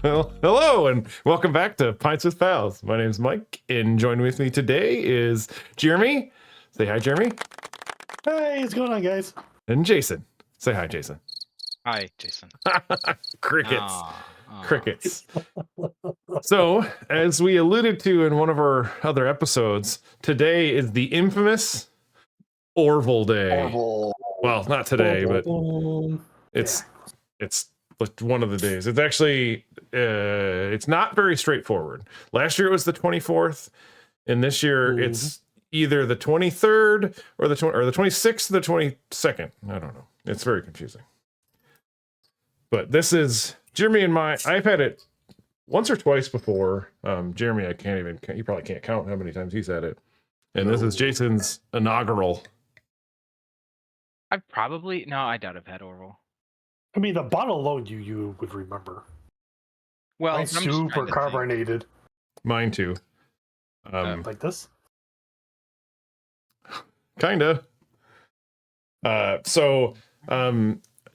Well, hello and welcome back to Pints with Pals. My name's Mike, and joining with me today is Jeremy. Say hi, Jeremy. Hey, what's going on, guys? And Jason. Say hi, Jason. Hi, Jason. Crickets. Crickets. So, as we alluded to in one of our other episodes, today is the infamous Orval Day. Orval. Well, not today, but it's one of the days. It's actually it's not very straightforward. Last year it was the 24th, and this year it's either the 23rd or the 26th or the 22nd. I don't know. It's very confusing. But this is Jeremy and I've had it once or twice before. Jeremy, you probably can't count how many times he's had it. And this is Jason's inaugural. I doubt I've had Orval. I mean, the bottle alone, you would remember. Well, Mine's super carbonated. Mine too. Like this? Kinda.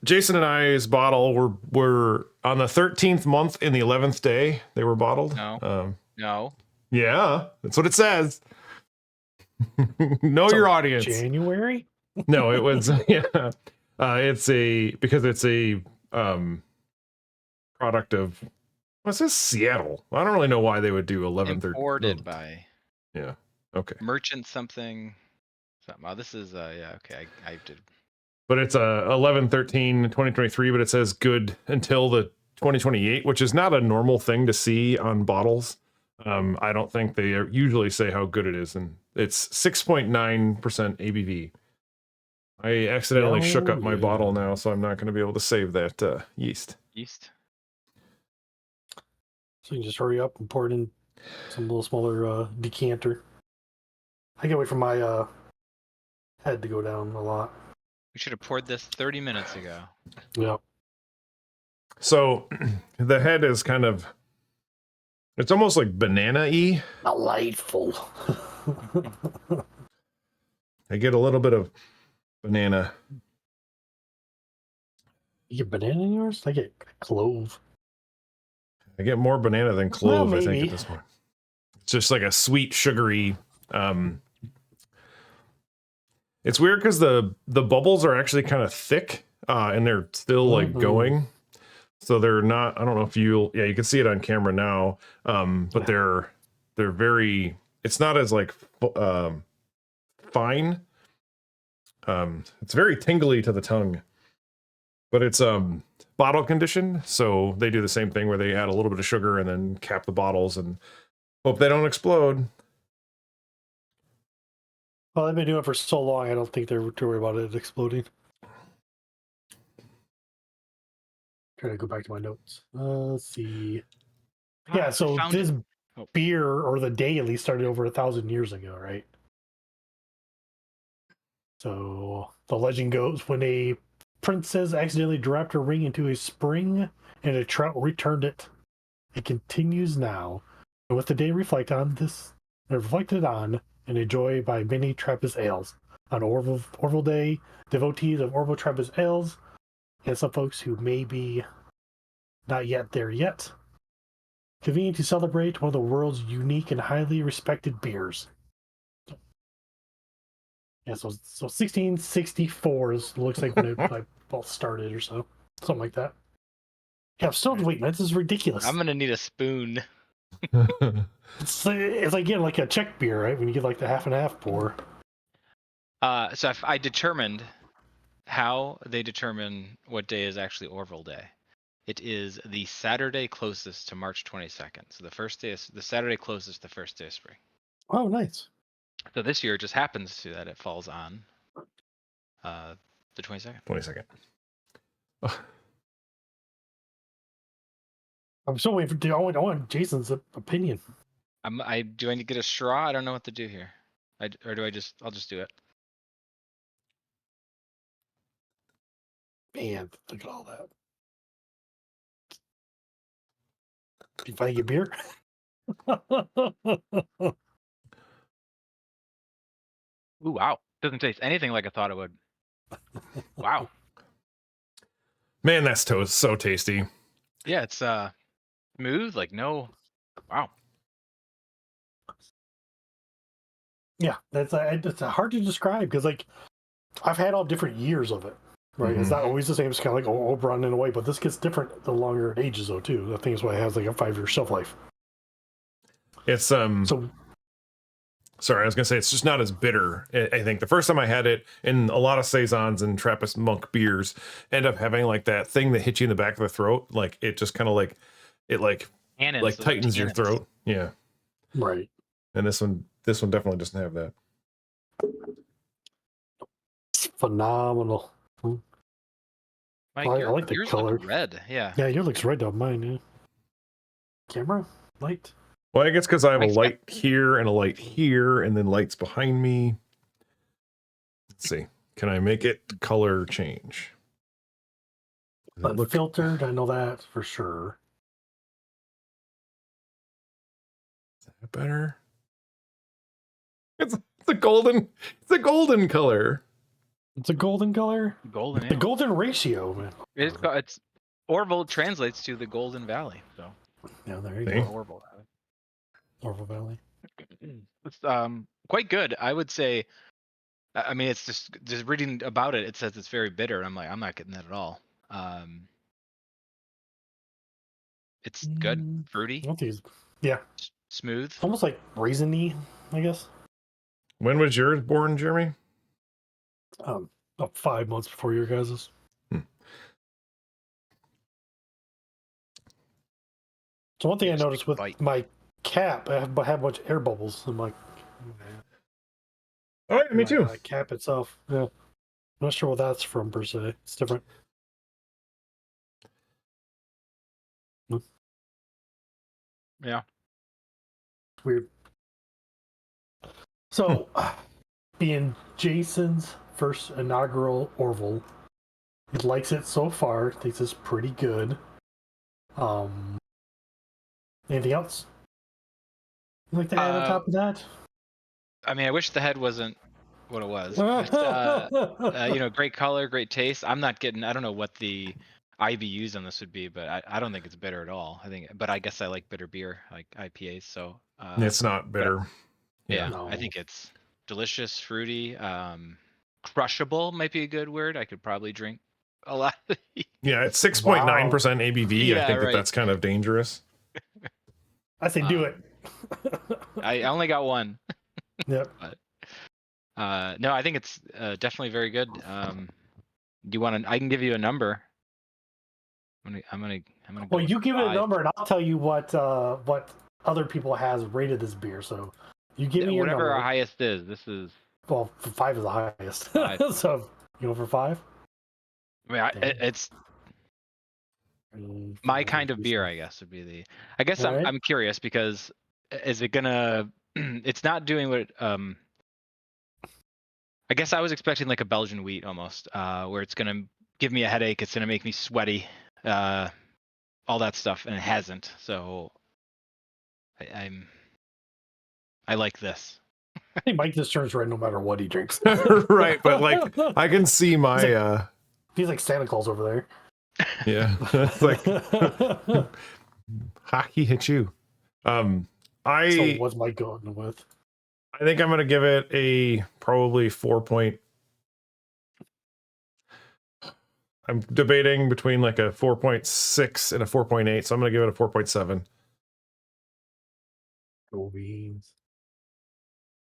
Jason and I's bottle were on the 13th month in the 11th day they were bottled. No. Yeah, that's what it says. Know your audience. January? No, it was it's a product of what's this? Seattle. I don't really know why they would do 11th or imported by okay merchant something. Oh, this is okay. I did. But it's 11/13/2023, but it says good until the 2028, which is not a normal thing to see on bottles. I don't think they usually say how good it is, and it's 6.9% ABV. I accidentally shook up my bottle now, so I'm not going to be able to save that yeast. So you can just hurry up and pour it in some little smaller decanter. I can wait for my head to go down a lot. We should have poured this 30 minutes ago. Yeah. So the head is it's almost like banana-y. Delightful. I get a little bit of banana. You get banana in yours? I get clove. I get more banana than clove, well, I think, at this point. It's just like a sweet, sugary. It's weird because the bubbles are actually kind of thick, and they're still like going. So they're not. I don't know if you can see it on camera now. But they're very. It's not as like fine. It's very tingly to the tongue, but it's bottle conditioned, so they do the same thing where they add a little bit of sugar and then cap the bottles and hope they don't explode. Well, they've been doing it for so long, I don't think they're too worried about it exploding. Trying to go back to my notes. Let's see. Yeah, so this beer, or the day at least, started over 1,000 years ago, right? So the legend goes, when a princess accidentally dropped her ring into a spring and a trout returned it. It continues now. And with the day reflected on and enjoyed by many Trappist ales. On Orval Day, devotees of Orval Trappist ales and some folks who may be not yet there yet. Convenient to celebrate one of the world's unique and highly respected beers. Yeah, so 1664 looks like when it both started or so. Something like that. Yeah, I'm still waiting. This is ridiculous. I'm going to need a spoon. It's like getting like a Czech beer, right? When you get like the half and half pour. So I determined how they determine what day is actually Orval Day. It is the Saturday closest to March 22nd. So the Saturday closest to the first day of spring. Oh, nice. So this year it just happens to that it falls on the 22nd. 22nd. I'm still waiting for. I want Jason's opinion. Do I need to get a straw? I don't know what to do here. I'll just do it. Man, look at all that. Can you find your beer? Ooh, wow. Doesn't taste anything like I thought it would. Wow. Man, that's so tasty. Yeah, it's smooth, like no. Wow. Yeah, it's hard to describe because like I've had all different years of it. Right, it's not always the same. It's kind of like Oberon in a way, but this gets different the longer it ages, though. Too, I think is why it has like a 5-year shelf life. It's So sorry, I was gonna say it's just not as bitter. I think the first time I had it, and a lot of saisons and Trappist monk beers end up having like that thing that hits you in the back of the throat, like it just kind of like it Tannins, like those are tightens your tannins. throat. Yeah, right, and this one definitely doesn't have that. it's phenomenal. Mike, I like the yours color. look red. Yeah. Yeah, yours looks red on mine. Yeah. Camera light. Well, I guess because I have a Mike's got- light here and a light here, and then lights behind me. Let's see. Can I make it color change? Does it look Filtered, I know that for sure. better? It's a golden color. It's a golden color. Golden. The Ale. golden ratio, man. It's Orval translates to the Golden Valley. So Yeah, there you See? go. Orval Valley. Orval Valley. It's quite good. I would say. I mean, it's just reading about it. It says it's very bitter. I'm like, I'm not getting that at all. It's good, fruity, Yeah, smooth. almost like raisiny, I guess. When was yours born, Jeremy? About 5 months before your guys's. So one thing I noticed with my cap, I have a bunch of air bubbles in my. Oh, yeah, me too. Cap itself. Yeah, I'm not sure what that's from per se. It's different. Yeah. Weird. So, being Jason's first inaugural Orval, he likes it so far. Thinks it's pretty good. Anything else you'd like to add on top of that? I mean, I wish the head wasn't what it was. But, great color, great taste. I don't know what the IBUs on this would be, but I don't think it's bitter at all. But I guess I like bitter beer, like IPAs. So It's not bitter. Yeah, No. I think it's delicious, fruity, crushable might be a good word. I could probably drink a lot. Yeah, it's 6.9% ABV. Yeah, I think right. that's kind of dangerous. I say do it. I only got one. Yep. But no, I think it's definitely very good. Do you want to? I can give you a number. I'm gonna. Well, go you give it a 5. number, and I'll tell you what other people has rated this beer. So, you give me your Whatever number. our highest is. This is. Well, 5 is the highest. 5. So, you go for 5? I mean, it's my kind of beer, I guess would be the. I guess All right. I'm curious because is it gonna? It's not doing what. I guess I was expecting like a Belgian wheat almost, where it's gonna give me a headache. It's gonna make me sweaty, all that stuff, and it hasn't. So I like this. I think Mike just turns red no matter what he drinks. Right, but like I can see my He's like Santa Claus over there. yeah. It's like hockey hit you. So what's Mike going with? I think I'm gonna give it a probably 4 point. I'm debating between like a 4.6 and a 4.8, so I'm gonna give it a 4.7. Go beans.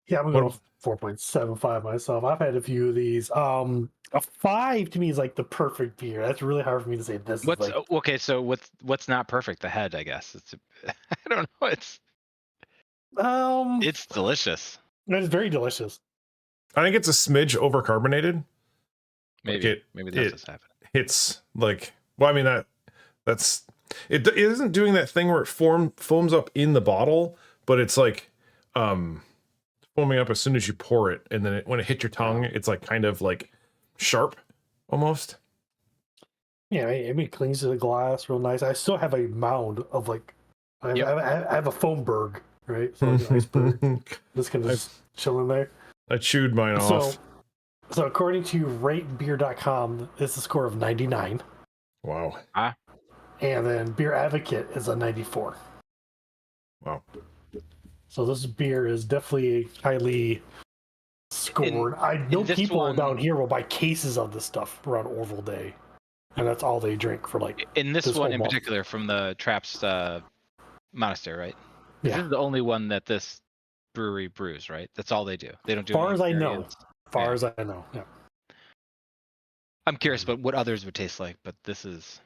Yeah, I'm going to go 4.75 myself. I've had a few of these. A 5 to me is like the perfect beer. That's really hard for me to say. This What's is like okay? So what's not perfect? The head, I guess. It's. I don't know. It's delicious. it's very delicious. I think it's a smidge overcarbonated. Maybe that's what's happening. It's like, well, I mean that's it isn't doing that thing where it foams up in the bottle, but it's like foaming up as soon as you pour it, and then when it hits your tongue, it's like kind of like sharp almost. Yeah, it clings to the glass real nice. I still have a mound of like I have a foam berg, right? So like an iceberg. This can just chill in there. I chewed mine off. So according to ratebeer.com, it's a score of 99. Wow. And then Beer Advocate is a 94. Wow. So this beer is definitely highly scored. I know people down here will buy cases of this stuff around Orval Day, and that's all they drink for like. In this one in month. particular, from the Trappist monastery, right? Yeah. This is the only one that this brewery brews, right? That's all they do. They don't do. Far as I know. variants. Far as I know. Yeah. I'm curious about what others would taste like, but this is.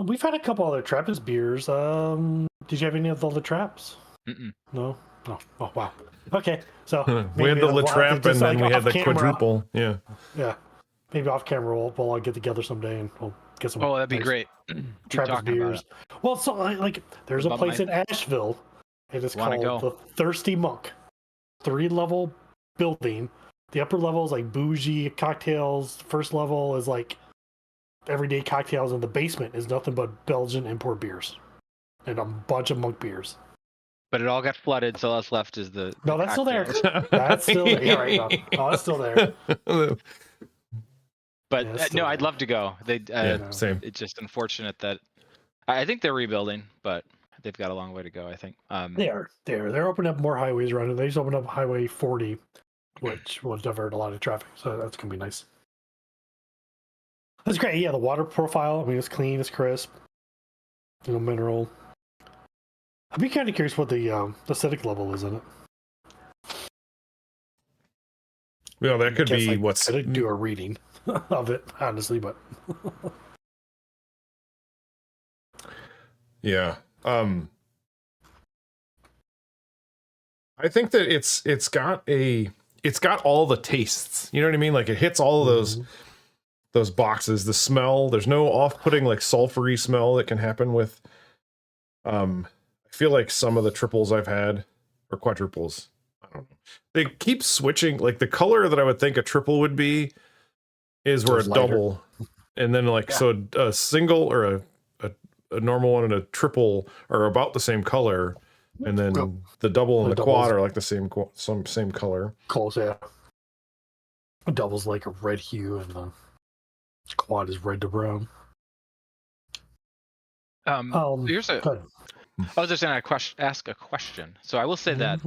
We've had a couple other Trappist beers. Did you have any of the other traps? Mm-mm. No. Oh wow. Okay, so We had the La Trappe, and then we had the quadruple. Yeah. Yeah. Maybe off camera we'll all get together someday and we'll get some. Oh, that'd be great. Trappist beers. Well, so like there's a place in Asheville. It is called the Thirsty Monk. 3-level building. The upper level is like bougie cocktails. The first level is like everyday cocktails, and the basement is nothing but Belgian import beers and a bunch of monk beers. But it all got flooded, so all that's left is the. No, that's still there. That's still there. Yeah, right. No, that's still there. But no, I'd love to go. Same. It's just unfortunate that I think they're rebuilding, but they've got a long way to go. I think they are. They're opening up more highways around it. They just opened up Highway 40, which will divert a lot of traffic. So that's gonna be nice. That's great. Yeah, the water profile. I mean, it's clean. It's crisp. Mineral. I'd be kind of curious what the acidic level is in it. Well, that could be what's. I didn't do a reading of it, honestly, but. Yeah. I think that it's got all the tastes. You know what I mean? Like it hits all of those boxes. The smell. There's no off-putting like sulfury smell that can happen with. I feel like some of the triples I've had or quadruples. I don't know. They keep switching. Like the color that I would think a triple would be is where a double, and then so a single or a normal one and a triple are about the same color, and then the double and the quad are like the same color. Close, yeah. A double's like a red hue, and the quad is red to brown. Here's I was just going to ask a question. So I will say that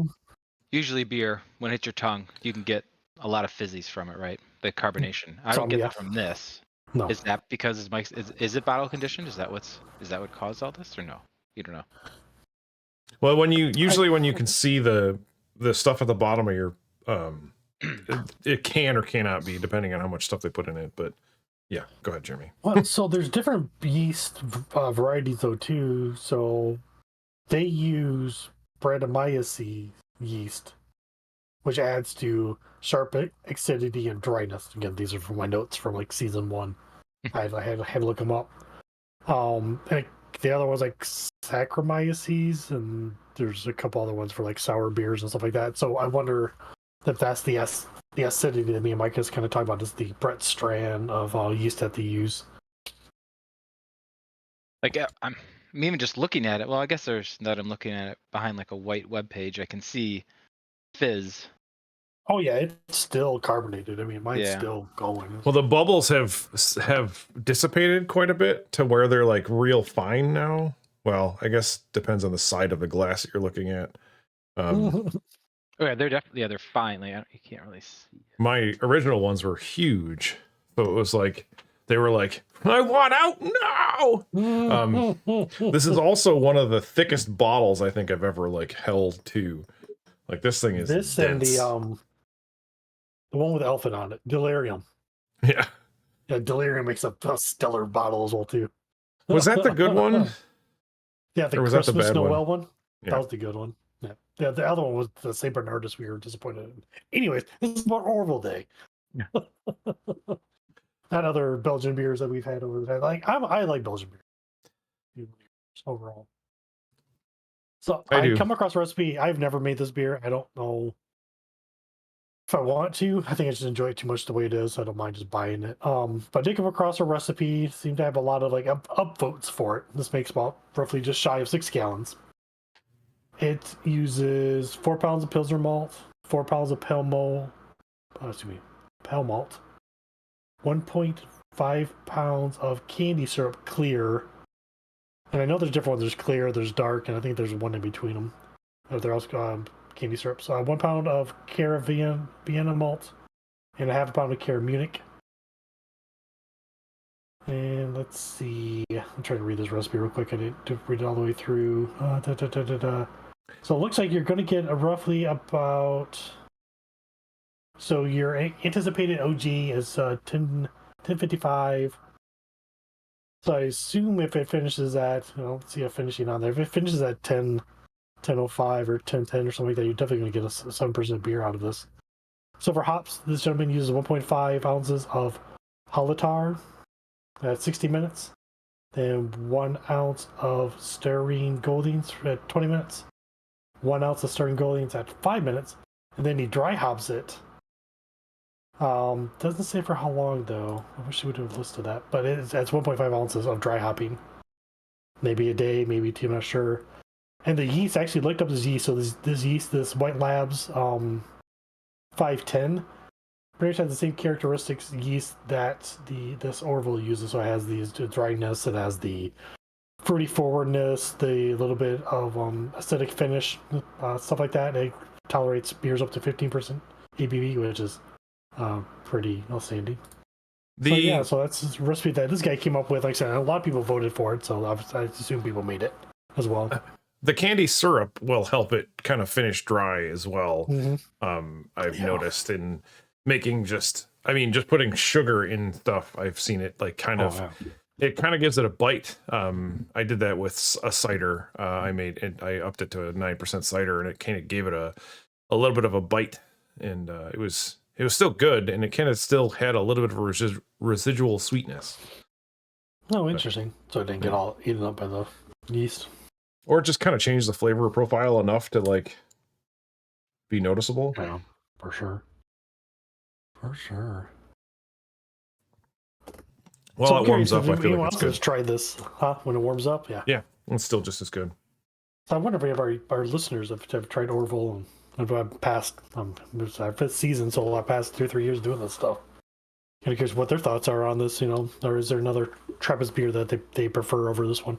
usually beer, when it hits your tongue, you can get a lot of fizzies from it, right? The carbonation. I don't get that from this. No. Is that because is it bottle conditioned? Is that what caused all this, or no? You don't know. Well, when you can see the stuff at the bottom of your it can or cannot be depending on how much stuff they put in it, but yeah, go ahead, Jeremy. Well, so there's different yeast varieties though too. So they use Brettanomyces yeast, which adds to sharp acidity and dryness. Again, these are from my notes from like season 1. I had to look them up. And the other one's like Saccharomyces, and there's a couple other ones for like sour beers and stuff like that. So I wonder if that's the acidity that me and Mike is kind of talking about, is the Brett strand of yeast that they use. Like I'm even just looking at it. Well, I guess there's that. I'm looking at it behind like a white web page. I can see fizz. Oh yeah, it's still carbonated. I mean, mine's still going. Well, the bubbles have dissipated quite a bit to where they're like real fine now. Well, I guess depends on the side of the glass that you're looking at. Oh yeah, they're definitely they're fine. Like you can't really see. My original ones were huge, so it was like they were like, I want out now. This is also one of the thickest bottles I think I've ever like held to. Like this thing is dense. And the one with elephant on it, Delirium. Yeah, Delirium makes a stellar bottle as well too. Was that the good one? Yeah, the Christmas Noel one. Yeah. That was the good one. Yeah, the other one was the St. Bernardus we were disappointed in. Anyways, this is about Orval Day. Yeah. Not other Belgian beers that we've had over the time. I like Belgian beer overall. So I come across a recipe. I've never made this beer. I don't know if I want to. I think I just enjoy it too much the way it is. So I don't mind just buying it. But I did come across a recipe. Seemed to have a lot of like upvotes for it. This makes about roughly just shy of 6 gallons. It uses 4 pounds of Pilsner malt, 4 pounds of pale malt, 1.4 5 pounds of candy syrup clear. And I know there's different ones. There's clear, there's dark, and I think there's one in between them. They're also candy syrup. So 1 pound of Cara Vienna malt and a half a pound of Cara Munich. And let's see. I'm trying to read this recipe real quick. I didn't read it all the way through. So it looks like you're going to get a roughly about. So your anticipated OG is 1055. So I assume if it finishes at, let's see a finishing on there. If it finishes at 1005 or 1010 or something like that, you're definitely going to get a 7% beer out of this. So for hops, this gentleman uses 1.5 ounces of Halatar at 60 minutes. Then 1 ounce of Sterine Goldings at 20 minutes. 1 ounce of Sterine Goldings at 5 minutes. And then he dry hops it. Doesn't say for how long though. I wish he would have listed that. But it's 1.5 ounces of dry hopping. Maybe a day, maybe 2, I'm not sure. And the yeast, I actually looked up this yeast. So this yeast, this White Labs 510, pretty much has the same characteristics yeast that this Orval uses. So it has the dryness, it has the fruity forwardness, the little bit of acidic finish, stuff like that. It tolerates beers up to 15% ABV, which is pretty outstanding. So that's this recipe that this guy came up with. Like I said, a lot of people voted for it, so I assume people made it as well. The candy syrup will help it kind of finish dry as well. Mm-hmm. I've noticed in making just putting sugar in stuff. I've seen it like it kind of gives it a bite. I did that with a cider. I upped it to a 9% cider, and it kind of gave it a little bit of a bite, and it was still good, and it kind of still had a little bit of residual sweetness. Oh, interesting. So it didn't get all eaten up by the yeast. Or it just kind of changed the flavor profile enough to like be noticeable. Yeah, for sure. For sure. Well, so it warms up. I feel like it's good. Let's try this, when it warms up. Yeah. Yeah, it's still just as good. So I wonder if any of our listeners have tried Orval, and I've passed it's our 5th season, so I passed 2 or 3 years doing this stuff. Kind of curious what their thoughts are on this, or is there another Trappist beer that they prefer over this one?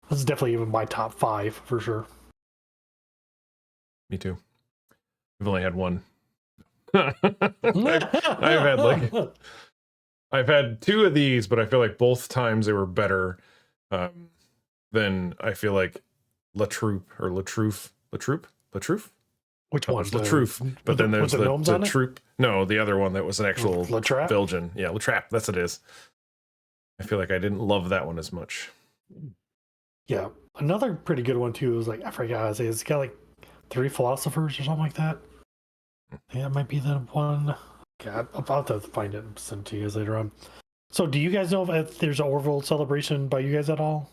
This is definitely even my top 5 for sure. Me too. We've only had one. I've had 2 of these, but I feel like both times they were better than I feel like La Troupe. Which one? La Troupe. But then there's the Troupe. No, the other one that was an actual Belgian. Yeah, La Trappe. That's what it is. I feel like I didn't love that one as much. Yeah, another pretty good one too was I forgot how to say it. It's got like 3 philosophers or something like that. Yeah, it might be the one. Okay, I'm about to find it and send it to you guys later on. So, do you guys know if there's an Orval celebration by you guys at all?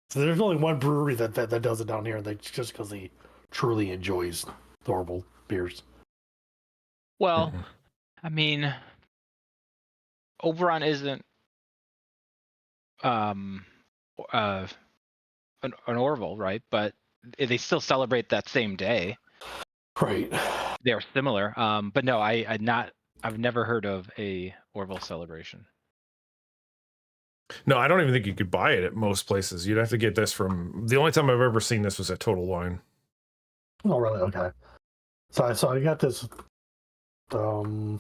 So there's only one brewery that does it down here, and just because he truly enjoys the Orval beers. Well, I mean, Oberon isn't an Orval, right? But they still celebrate that same day. Right. They're similar. But no, I've never heard of a Orval celebration. No, I don't even think you could buy it at most places. You'd have to get this from. The only time I've ever seen this was at Total Wine. Oh, really? Okay. So I got this. So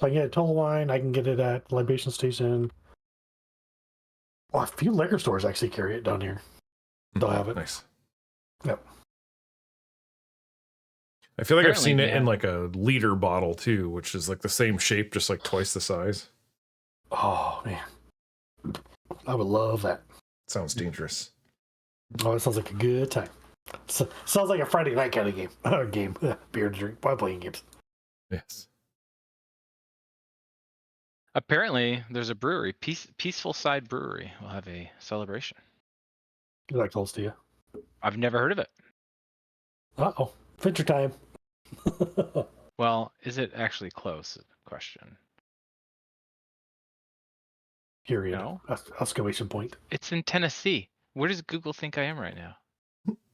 I can get it at Total Wine. I can get it at Libation Station. Well, a few liquor stores actually carry it down here. They'll have it. Nice. Yep. I feel like I've seen it in like a liter bottle too, which is like the same shape, just like twice the size. Oh man, I would love that. Sounds dangerous. Oh, it sounds like a good time. Sounds like a Friday night kind of game. Beer to drink while playing games. Yes. Apparently, there's a brewery, Peaceful Side Brewery, will have a celebration. Is that close to you? I've never heard of it. Uh-oh. Venture time. Well, is it actually close? Question. Period. No. Exclamation point. It's in Tennessee. Where does Google think I am right now?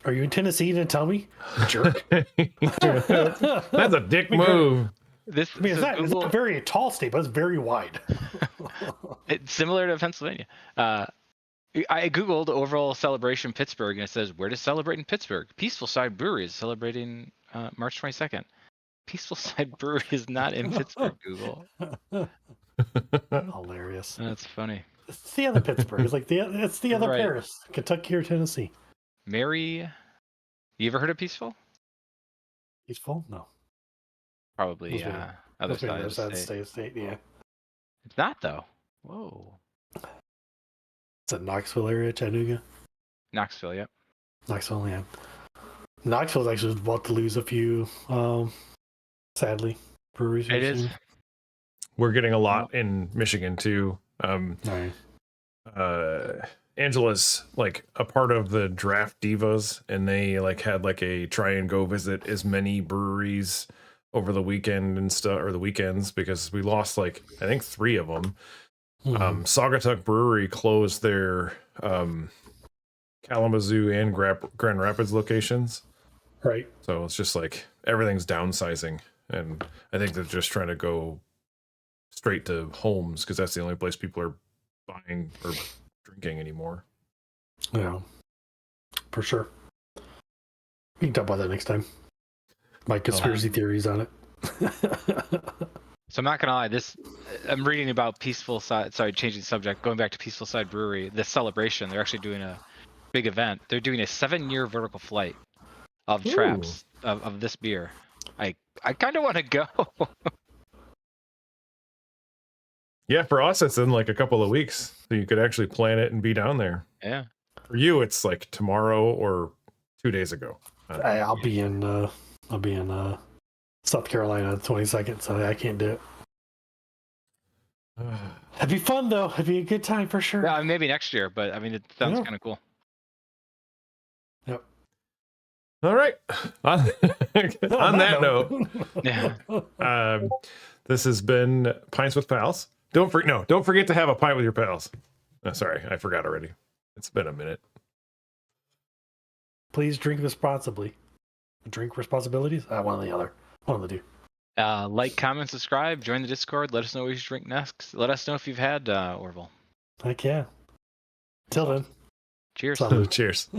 Are you in Tennessee? You didn't tell me? Jerk. That's a dick move. This I mean, it's not a very tall state, but it's very wide. It's similar to Pennsylvania. I googled Orval celebration Pittsburgh, and it says where to celebrate in Pittsburgh. Peaceful Side Brewery is celebrating March 22nd. Peaceful Side Brewery is not in Pittsburgh. Google. Hilarious. That's funny. It's the other Pittsburgh. It's the other Right. Paris, Kentucky or Tennessee. Mary, you ever heard of Peaceful? Peaceful? No. Probably Must be- other Must be side on the of other the side state. of the state. Yeah. It's not though. Whoa. It's a Knoxville area, Chattanooga. Knoxville, yep. Knoxville, yeah. Knoxville's actually about to lose a few, sadly, breweries. It is. soon. We're getting a lot in Michigan too. Right. Angela's like a part of the Draft Divas, and they like had like a try and go visit as many breweries over the weekend and stuff, or the weekends, because we lost like I think 3 of them. Mhm. Saugatuck Brewery closed their Kalamazoo and Grand Rapids locations, Right. so it's just like everything's downsizing, and I think they're just trying to go straight to homes because that's the only place people are buying or drinking anymore. Yeah. For sure. We can talk about that next time. My conspiracy theories on it. So I'm not gonna lie. I'm reading about Peaceful Side. Sorry, changing the subject. Going back to Peaceful Side Brewery. The celebration. They're actually doing a big event. They're doing a 7-year vertical flight of traps of this beer. I kind of want to go. Yeah, for us, it's in like a couple of weeks, so you could actually plan it and be down there. Yeah. For you, it's like tomorrow or 2 days ago. I'll be in South Carolina on the 22nd, so I can't do it. It'd be fun though. It'd be a good time for sure. Yeah, maybe next year, but I mean, it sounds kind of cool. Yep. All right. On that note, Yeah. this has been Pints with Pals. Don't forget to have a pint with your pals. Sorry, I forgot already. It's been a minute. Please drink responsibly. Drink responsibilities? One or the other. One of the two. Like, comment, subscribe, join the Discord. Let us know what you should drink next. Let us know if you've had Orval. Heck yeah. Till then. Cheers. Salud. Cheers.